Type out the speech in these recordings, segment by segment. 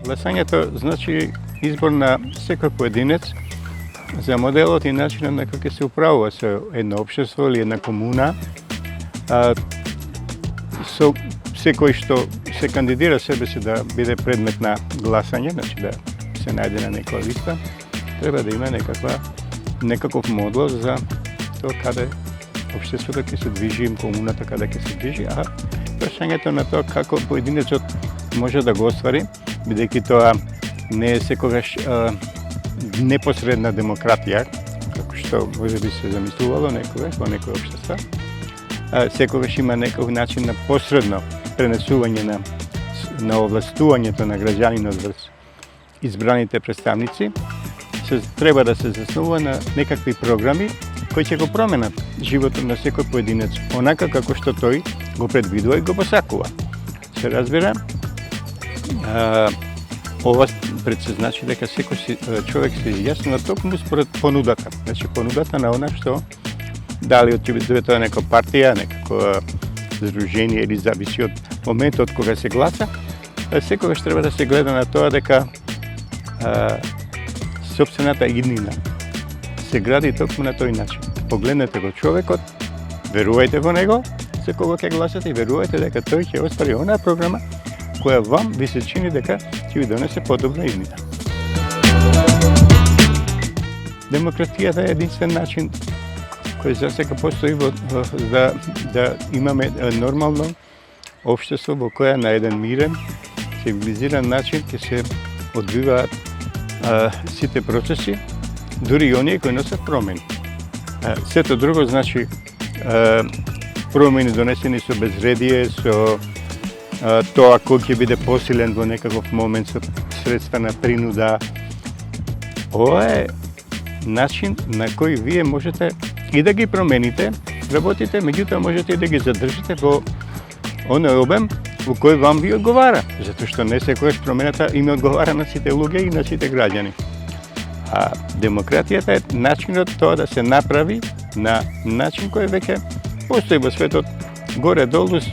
Гласањето значи избор на секој поединец за моделот и начинот на како ќе се управува со едно општество или една комуна. Со секој што се кандидира себе си да биде предмет на гласање, значи да се најде на некоја листа, треба да има некаков модел за тоа каде општеството ќе се движи, комуната каде ќе се движи, а прашањето на тоа како поединецот може да го оствари, бидејќи тоа не е секогаш непосредна демократија, како што може би се замислувало некогаш во некои општества. Секогаш има некој начин на посредно пренесување на овластувањето на граѓанинот врз избраните представници, треба да се заснува на некакви програми кои ќе го променат животот на секој поединец, онака како што тој го предвидува и го посакува. Се разбира, ова пред се значи дека секој човек се изјаснува токму според понудата. Значи понудата на она што дали ќе биде тоа нека партија, некако здружение или зависи од моментот кога се гласа, секогаш треба да се гледа на тоа дека сопствената иднина се гради токму на тој начин. Погледнете го човекот, верувајте во него, за кого ќе гласате и верувајте дека тој ќе оствари онаа програма која вам ви се чини дека ќе ви донесе подобна иднина. Демократијата е единствен начин кој засека постои да имаме нормално општество во која на еден мирен, цивилизиран начин ќе се одвиваат сите процеси, дури и оние кои носат промени. Сето друго значи промени донесени со безредие, со тоа кој ќе биде посилен во некаков момент со средства на принуда. Ова е начин на кој вие можете и да ги промените, работите, меѓутоа можете и да ги задржите во оној обем во кој вам ви одговара, затоа што не секогаш промената им одговара на сите луѓе и на сите граѓани. А демократијата е начинот тоа да се направи на начин кој веќе постои во светот горе-долу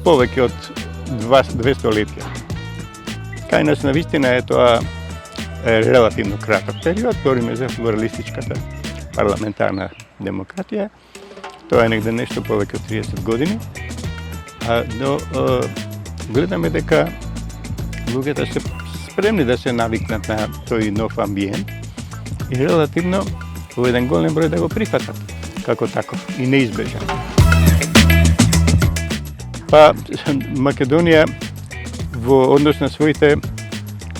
повеќе од 200 летија. Кај нас навистина е тоа релативно краток период, говориме за плуралистичката парламентарна демократија. Тоа е негде нешто повеќе од 30 години. Но гледаме дека луѓето се спремни да се навикнат на тој нов амбиент и релативно во еден голем број да го прифатат како таков и неизбежан. Па Македонија во однос на своите,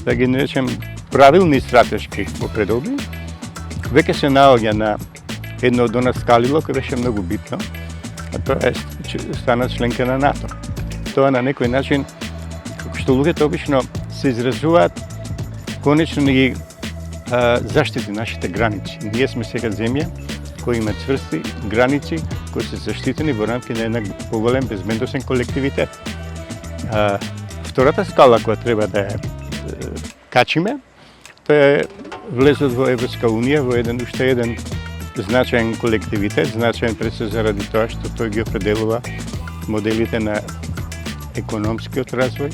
да ги наречем, правилни стратешки опредоби, веќе се наоѓа на едно од она скалило кој беше многу битно, а тоа е стана членка на НАТО. Тоа на некој начин, како што луѓето обично се изразуваат, конечно ги заштити нашите граници. Ние сме сега земја која има цврсти граници, кои се заштитени во рамки на една поголем безбедносен колективитет. Втората скала која треба да ја качиме, тоа е влезот во Европска Унија, во уште еден значаен колективитет, значаен пред се заради тоа што тој ги определува моделите на економскиот развој,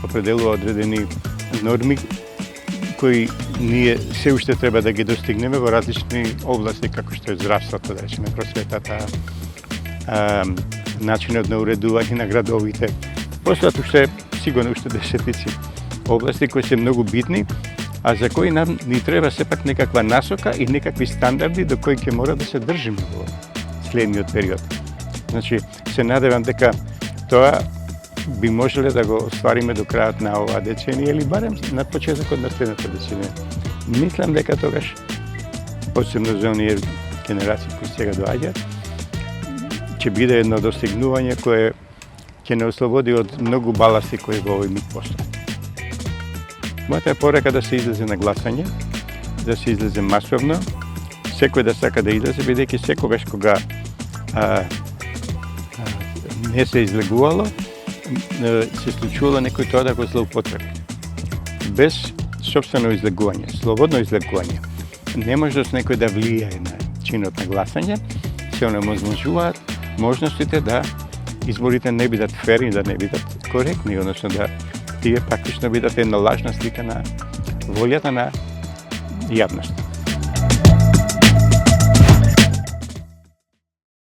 определува одредени норми кои ние се уште треба да ги достигнеме во различни области, како што е здравството, да речеме, просветата, начинот на уредување на градовите. Постојат уште, сигурно уште десетици области кои се многу битни, а за кои нам ни треба сепак некаква насока и некакви стандарди до кои ќе мора да се држиме во следниот период. Значи, се надевам дека тоа би можеле да го оствариме до крајот на оваа деценија или барем на почетокот на следната деценија. Мислам дека тогаш, посебно за оние генерации кои сега доаѓаат, ќе биде едно достигнување кое ќе не ослободи од многу баласти кои во овој миг постојат. Мојата порека да се излезе на гласање, да се излезе масовно, секој да сака да излезе, бидејќи секогаш кога не се излегувало, се случувало некој тоа да го злоупотреби. Без сопствено излегување, слободно излегување, не може некој да влијае на чинот на гласање, се онемоможуваат можностите да изборите не бидат ферни, да не бидат коректни, односно да тие практично бидат една лажна слика на волјата на јавност.